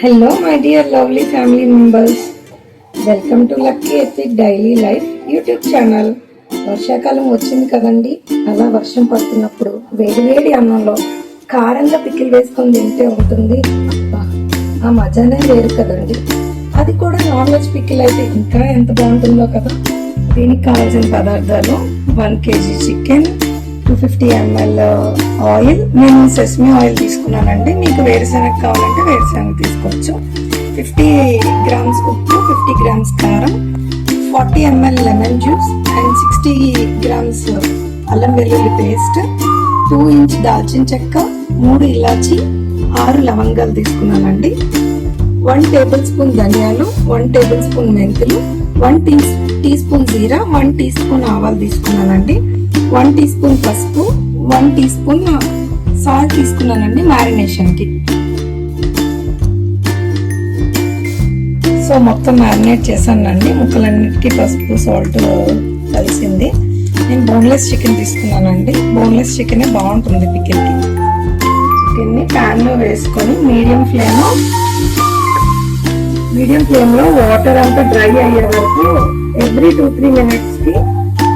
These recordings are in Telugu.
Hello my dear lovely family members, welcome to Lucky Epic Daily Life YouTube channel. వర్షాకాలం వచ్చింది కదండి, అలా వర్షం పడుతున్నప్పుడు వేడి అన్నంలో కారంగా పికిల్ వేసుకొని తింటే ఉంటుంది ఆ మజానే వేరు కదండి. అది కూడా నాన్ వెజ్ పికిల్ అయితే ఇంకా ఎంత బాగుంటుందో కదా. దీనికి కావాల్సిన పదార్థాలు 1 kg చికెన్, 250 ml ఆయిల్. నేను సెసమి ఆయిల్ తీసుకున్నానండి, మీకు వేరుశనగ కావాలంటే వేరుశనగ తీసుకోవచ్చు. 50 grams ఉప్పు, 50 grams కారం, 40 ml lemon juice and 60 grams అల్లం వెల్లుల్లి పేస్ట్, 2 inch దాల్చిన చెక్క, 3 ఇలాచి, 6 లవంగాలు తీసుకున్నానండి. 1 tablespoon ధనియాలు, 1 tablespoon మెంతులు, 1 teaspoon జీరా, 1 teaspoon ఆవాలు తీసుకున్నానండి. 1 teaspoon పసుపు, 1 teaspoon సాల్ట్ తీసుకున్నానండి మ్యారినేషన్ కి. సో మొత్తం మ్యారినేట్ చేశానండి, ముక్కలన్నిటికీ పసుపు సాల్ట్ కలిసింది. నేను బోన్లెస్ చికెన్ తీసుకున్నానండి, బోన్లెస్ చికెన్ బాగుంటుంది పికిల్ కి. చికెన్ ని ప్యాన్ లో వేసుకొని మీడియం ఫ్లేమ్ లో వాటర్ అంతా డ్రై అయ్యే వరకు ఎవ్రీ 2-3 minutes కి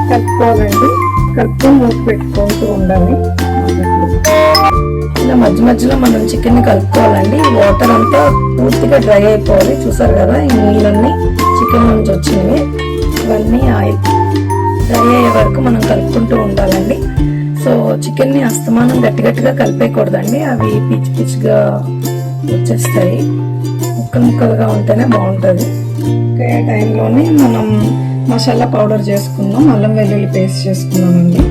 కలుపుకోవాలండి. కలుపుకొని మూత పెట్టుకుంటూ ఉండాలి. ఇలా మధ్యలో మనం చికెన్ ని కలుపుకోవాలండి. వాటర్ అంతా పూర్తిగా డ్రై అయిపోవాలి. చూసారు కదా, ఈ నీళ్ళన్నీ చికెన్ నుంచి వచ్చినవి. ఇవన్నీ ఆయిల్ డ్రై అయ్యే వరకు మనం కలుపుకుంటూ ఉండాలండి. సో చికెన్ ని అస్తమానం గట్టిగా కలిపేయకూడదండి, అవి పిచ్చిగా వచ్చేస్తాయి. ముక్కలుగా ఉంటేనే బాగుంటుంది. ఆ టైంలోనే మనం మసాలా పౌడర్ చేసుకున్నాం, అల్లం వెల్లుల్లి పేస్ట్ చేసుకున్నామండి.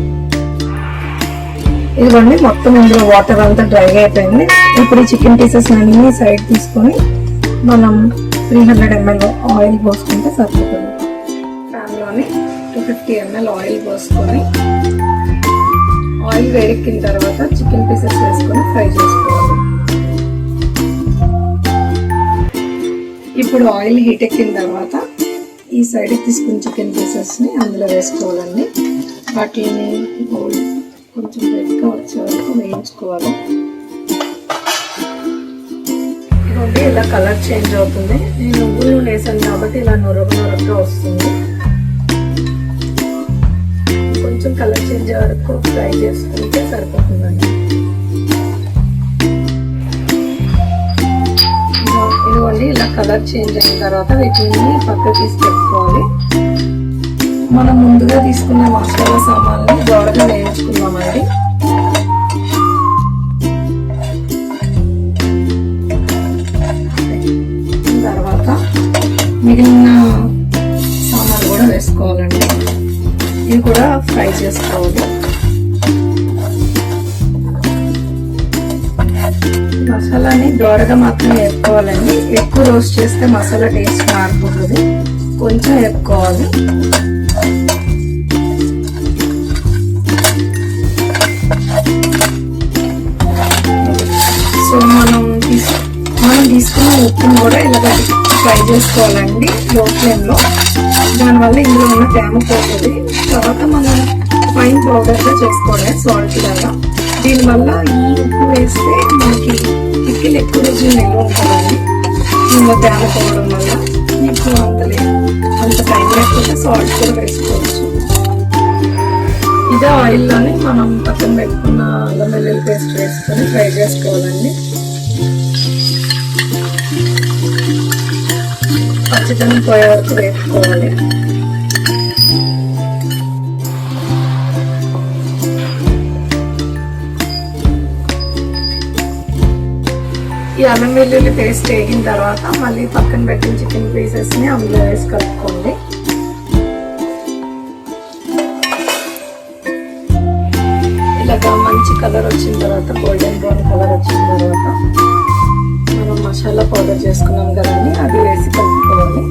ఇదిగోండి, మొత్తం ఇందులో వాటర్ అంతా డ్రై అయిపోయింది. ఇప్పుడు ఈ చికెన్ పీసెస్ అన్ని సైడ్ తీసుకొని మనం 300 ml ఆయిల్ పోసుకుంటే సరిపోతుంది. ప్యాన్లోని 250 ml ఆయిల్ పోసుకొని ఆయిల్ వేడెక్కిన తర్వాత చికెన్ పీసెస్ వేసుకొని ఫ్రై చేసుకోవాలి. ఇప్పుడు ఆయిల్ హీట్ ఎక్కిన తర్వాత ఈ సైడ్ తీసుకున్న చికెన్ పీసెస్ ని అందులో వేసుకోవాలండి. వాటిని కొంచెం రెడ్గా వచ్చే వరకు వేయించుకోవాలి. ఇదిగోండి, ఇలా కలర్ చేంజ్ అవుతుంది. నేను నువ్వులు వేసాను కాబట్టి ఇలా నొరగగా వస్తుంది. కొంచెం కలర్ చేంజ్ అయ్యే వరకు ఫ్రై చేసుకుంటే సరిపోతుందండి. ఇదిగోండి, ఇలా కలర్ చేంజ్ అయిన తర్వాత వీటిని పక్కకు తీసి పెట్టుకోవాలి. మనం ముందుగా తీసుకున్న మసాలా సామాన్ని దోరగా వేయించుకున్నామండి. తర్వాత మిగిలిన సామాన్లు కూడా వేసుకోవాలండి. ఇవి కూడా ఫ్రై చేసుకోవాలి. మసాలాని దోరగా మాత్రం వేపుకోవాలండి. ఎక్కువ రోస్ట్ చేస్తే మసాలా టేస్ట్ మారిపోతుంది, కొంచెం వేపుకోవాలి. సో మనం తీసుకున్న ఉప్పును కూడా ఇలా ఫ్రై చేసుకోవాలండి లో ఫ్లేమ్ లో. దానివల్ల ఇందులో ఉన్న తేమ పోతుంది. తర్వాత మనం ఫైన్ పౌడర్గా చేసుకోవాలి సాల్ట్ లాగా. దీనివల్ల ఈ ఉప్పు వేస్తే మనకి పికిల్ ఎక్కువ రోజులు నిల్వ ఉంటుందండి. ఇందులో తేమ పోవడం వల్ల మీకు అంత టైం లేకపోతే సాల్ట్ కూడా వేసుకోవచ్చు. ఇదే ఆయిల్లోనే మనం పక్కన పెట్టుకున్న అల్లం వెల్లుల్లి పేస్ట్ వేసుకొని ఫ్రై చేసుకోవాలండి. పచ్చిదనం పోయే వరకు వేసుకోవాలి. ఈ అల్లం వెల్లుల్లి పేస్ట్ వేగిన తర్వాత మళ్ళీ పక్కన పెట్టిన చికెన్ పీసెస్ ని అందులో వేసి కలుపుకోండి. ఇలాగా మంచి కలర్ వచ్చిన తర్వాత, గోల్డెన్ బ్రౌన్ కలర్ వచ్చిన తర్వాత మనం మసాలా పౌడర్ చేసుకున్నాం కదండి, అది వేసి కలుపుకోవాలి.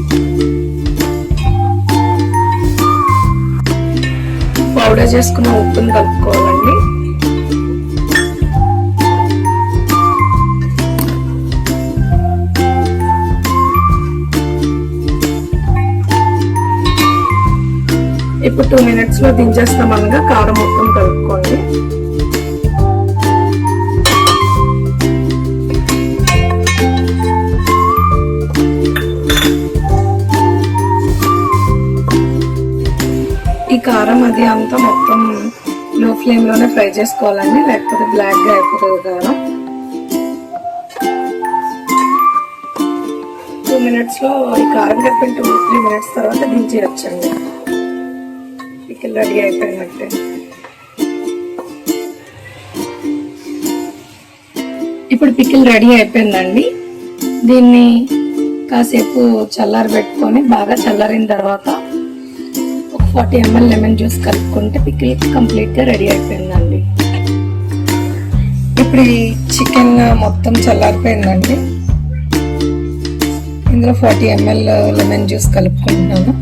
పౌడర్ చేసుకున్న ఉప్పుని కలుపుకోవాలండి. ఇప్పుడు 2 minutes లో దించేస్తాం అనగా కారం మొత్తం కలుపుకోండి. కారం అది అంతా మొత్తం లో ఫ్లేమ్లోనే ఫ్రై చేసుకోవాలండి, లేకపోతే బ్లాక్గా అయిపోతుంది కారం. 2 minutesలో ఈ కారం కలిపిన 2-3 minutes తర్వాత దించేయచ్చండి. పికిల్ రెడీ అయిపోయినట్టే. ఇప్పుడు పికిల్ రెడీ అయిపోయిందండి. దీన్ని కాసేపు చల్లారబెట్టుకొని బాగా చల్లారిన తర్వాత ఒక 40 ml లెమన్ జ్యూస్ కలుపుకుంటే పికిల్ కంప్లీట్గా రెడీ అయిపోయిందండి. ఇప్పుడు ఈ చికెన్ మొత్తం చల్లారిపోయిందండి. ఇందులో 40 ml లెమన్ జ్యూస్ కలుపుకుంటున్నాను.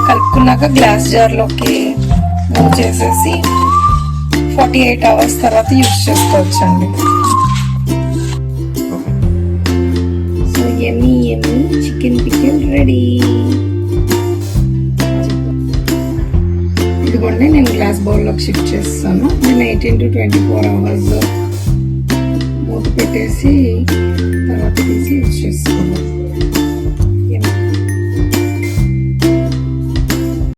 కలుపుకున్నాక గ్లాస్ జార్లోకి మూవ్ చేసేసి 48 hours తర్వాత యూజ్ చేసుకోవచ్చండి. So yummy chicken pickle ready. ఇదిగోండి, నేను గ్లాస్ బౌల్లోకి షిఫ్ట్ చేస్తాను. నేను 18 to 24 hours మూత పెట్టేసి తర్వాత తీసి యూజ్